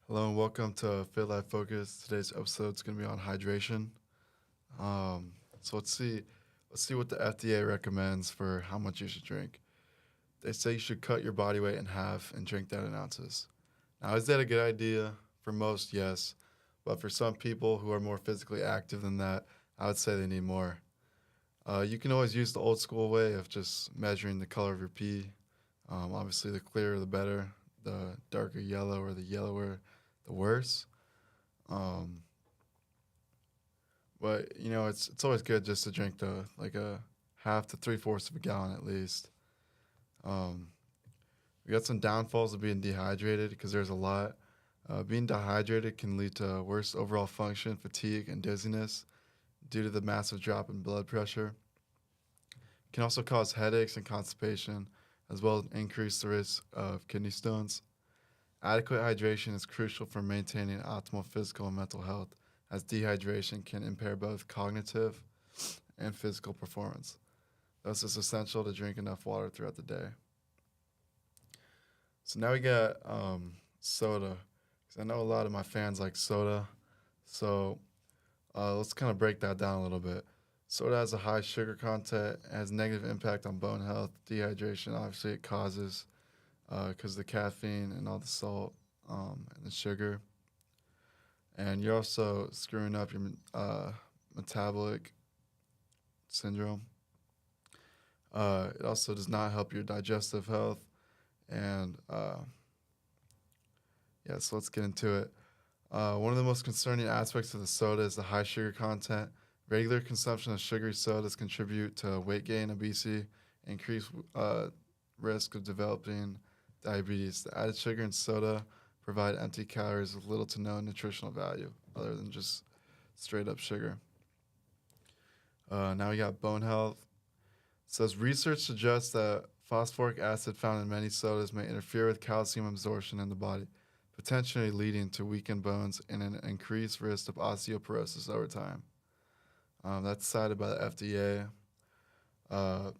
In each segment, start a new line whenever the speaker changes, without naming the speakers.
Hello and welcome to Fit Life Focus. Today's episode is going to be on hydration. So let's see what the FDA recommends for how much you should drink. They say you should cut your body weight in half and drink that in ounces. Now, is that a good idea? For most, yes, but for some people who are more physically active than that, I would say they need more. You can always use the old school way of just measuring the color of your pee. Obviously, the clearer the better. The darker yellow or the yellower, the worse. Um, but it's always good just to drink the like a half to three fourths of a gallon at least. Um, we got some downfalls of being dehydrated because there's a lot. Being dehydrated can lead to worse overall function, fatigue, and dizziness due to the massive drop in blood pressure. It can also cause headaches and constipation, as well as increase the risk of kidney stones. Adequate hydration is crucial for maintaining optimal physical and mental health, as dehydration can impair both cognitive and physical performance. Thus, it's essential to drink enough water throughout the day. So now we got soda. 'Cause I know a lot of my fans like soda. So let's kind of break that down a little bit. Soda has a high sugar content, has negative impact on bone health. Dehydration, obviously, it causes because the caffeine and all the salt and the sugar. And you're also screwing up your metabolic syndrome. It also does not help your digestive health. And yeah, so let's get into it. One of the most concerning aspects of the soda is the high sugar content. Regular consumption of sugary sodas contribute to weight gain, obesity, and increased risk of developing diabetes. The added sugar in soda provide empty calories with little to no nutritional value other than just straight up sugar. Now we got bone health. It says research suggests that phosphoric acid found in many sodas may interfere with calcium absorption in the body, potentially leading to weakened bones and an increased risk of osteoporosis over time. That's cited by the FDA. Uh,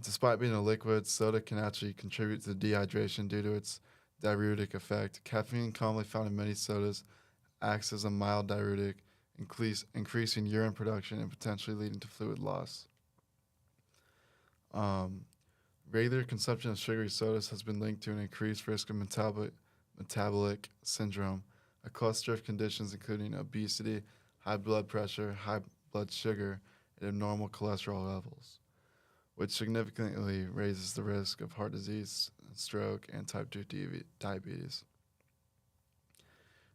Despite being a liquid, soda can actually contribute to dehydration due to its diuretic effect. Caffeine, commonly found in many sodas, acts as a mild diuretic, increasing urine production and potentially leading to fluid loss. Um, Regular consumption of sugary sodas has been linked to an increased risk of metabolic syndrome, a cluster of conditions including obesity, high blood pressure, high blood sugar, and abnormal cholesterol levels, which significantly raises the risk of heart disease, stroke, and type 2 diabetes.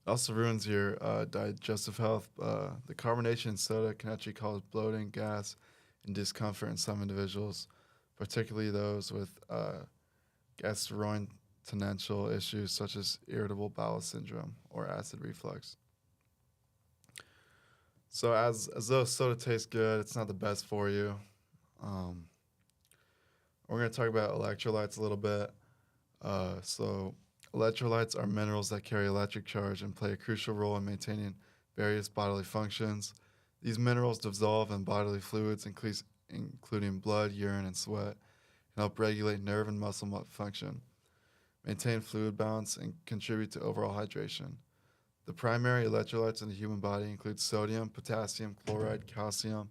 It also ruins your digestive health. The carbonation in soda can actually cause bloating, gas, and discomfort in some individuals, particularly those with gastrointestinal issues such as irritable bowel syndrome or acid reflux. So, as though soda tastes good, it's not the best for you. Um, we're going to talk about electrolytes a little bit. So, electrolytes are minerals that carry electric charge and play a crucial role in maintaining various bodily functions. These minerals dissolve in bodily fluids, including blood, urine, and sweat, and help regulate nerve and muscle function, maintain fluid balance, and contribute to overall hydration. The primary electrolytes in the human body include sodium, potassium, chloride, calcium,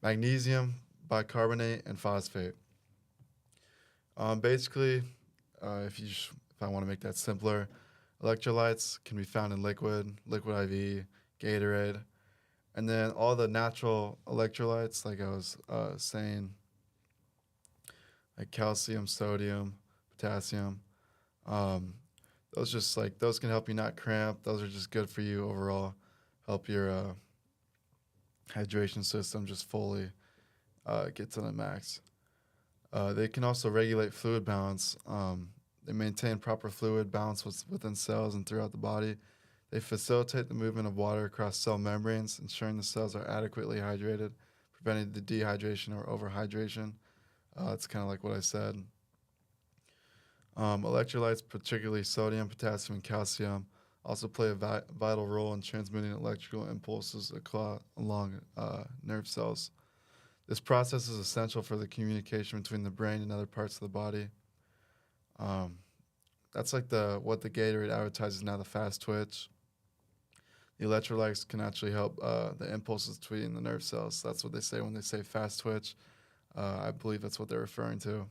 magnesium, bicarbonate, and phosphate. Basically, if I want to make that simpler, electrolytes can be found in liquid IV, Gatorade, and then all the natural electrolytes, like I was saying, like calcium, sodium, potassium. Um, those can help you not cramp. Those are just good for you overall. Help your hydration system just fully get to the max. They can also regulate fluid balance. They maintain proper fluid balance within cells and throughout the body. They facilitate the movement of water across cell membranes, ensuring the cells are adequately hydrated, preventing the dehydration or overhydration. It's kind of like what I said. Electrolytes, particularly sodium, potassium, and calcium, also play a vital role in transmitting electrical impulses along nerve cells. This process is essential for the communication between the brain and other parts of the body. Um, That's like the what the Gatorade advertises now, the fast twitch. The electrolytes can actually help the impulses between the nerve cells. That's what they say when they say fast twitch. I believe that's what they're referring to.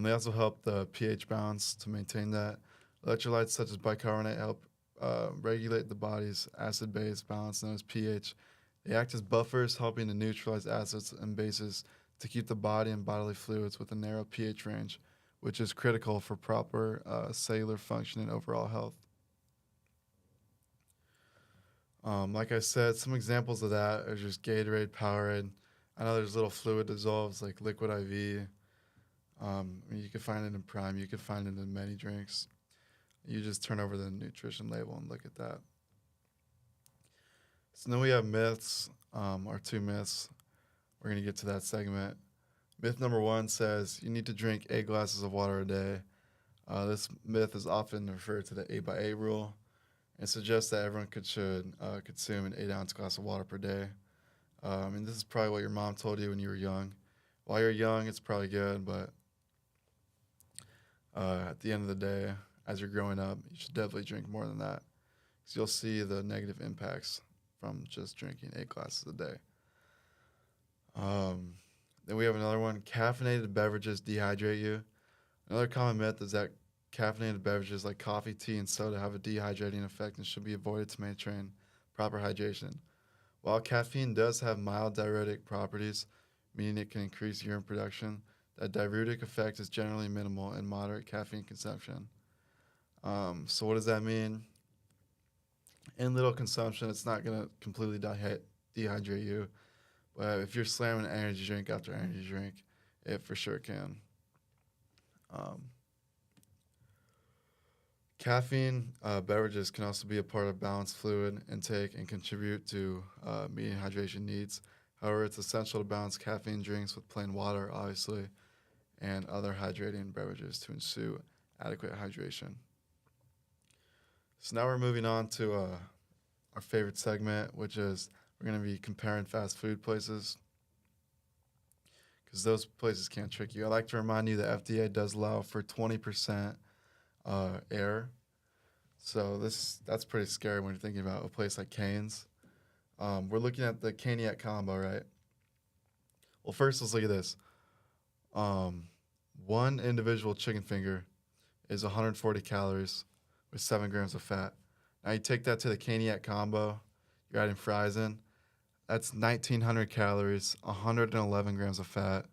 They also help the pH balance to maintain that. Electrolytes such as bicarbonate help regulate the body's acid-base balance known as pH. They act as buffers, helping to neutralize acids and bases to keep the body and bodily fluids with a narrow pH range, which is critical for proper cellular function and overall health. Like I said, some examples of that are just Gatorade, Powerade. I know there's little fluid dissolves like Liquid IV. I mean, you can find it in Prime. You can find it in many drinks. You just turn over the nutrition label and look at that. So then we have myths, our two myths. We're going to get to that segment. Myth number one says you need to drink 8 glasses of water a day. This myth is often referred to the 8x8 rule. It suggests that everyone should consume an 8-ounce glass of water per day. I mean, this is probably what your mom told you when you were young. While you're young, it's probably good, but at the end of the day, as you're growing up, you should definitely drink more than that, because you'll see the negative impacts from just drinking 8 glasses a day. Then we have another one. Caffeinated beverages dehydrate you. Another common myth is that caffeinated beverages like coffee, tea, and soda have a dehydrating effect and should be avoided to maintain proper hydration. While caffeine does have mild diuretic properties, meaning it can increase urine production, that diuretic effect is generally minimal in moderate caffeine consumption. So what does that mean? In little consumption, it's not going to completely dehydrate you. But if you're slamming energy drink after energy drink, it for sure can. Caffeine beverages can also be a part of balanced fluid intake and contribute to meeting hydration needs. However, it's essential to balance caffeine drinks with plain water, obviously, and other hydrating beverages to ensure adequate hydration. So now we're moving on to our favorite segment, which is we're going to be comparing fast food places, because those places can't trick you. I like to remind you the FDA does allow for 20% error. So that's pretty scary when you're thinking about a place like Cane's. We're looking at the Caniac combo, right? Well, first let's look at this. One individual chicken finger is 140 calories with 7 grams of fat. Now you take that to the Caniac combo, you're adding fries in. That's 1,900 calories, 111 grams of fat,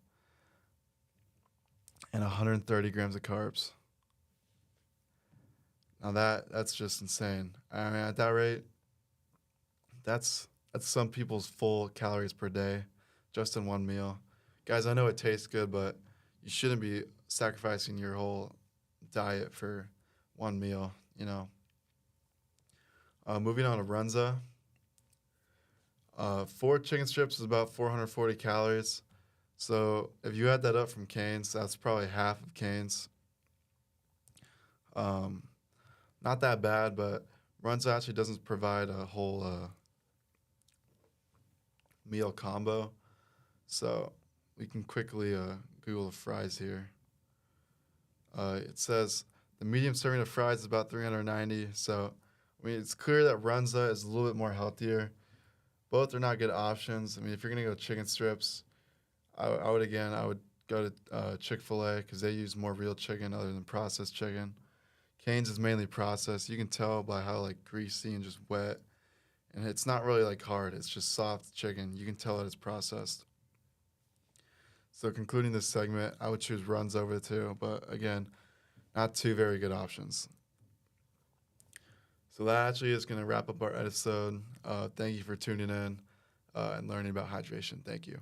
and 130 grams of carbs. Now that's just insane. I mean, at that rate, that's some people's full calories per day, just in one meal. Guys, I know it tastes good, but you shouldn't be sacrificing your whole diet for one meal, you know. Moving on to Runza. 4 chicken strips is about 440 calories. So if you add that up from Cane's, that's probably half of Cane's. Not that bad, but Runza actually doesn't provide a whole meal combo. So we can quickly Google the fries here. It says the medium serving of fries is about 390. So, I mean, it's clear that Runza is a little bit more healthier. Both are not good options. I mean, if you're going to go chicken strips, I would go to Chick-fil-A because they use more real chicken other than processed chicken. Cane's is mainly processed. You can tell by how like greasy and just wet. And it's not really like hard. It's just soft chicken. You can tell that it's processed. So concluding this segment, I would choose Runza over the two. But again, not two very good options. So that actually is going to wrap up our episode. Thank you for tuning in and learning about hydration. Thank you.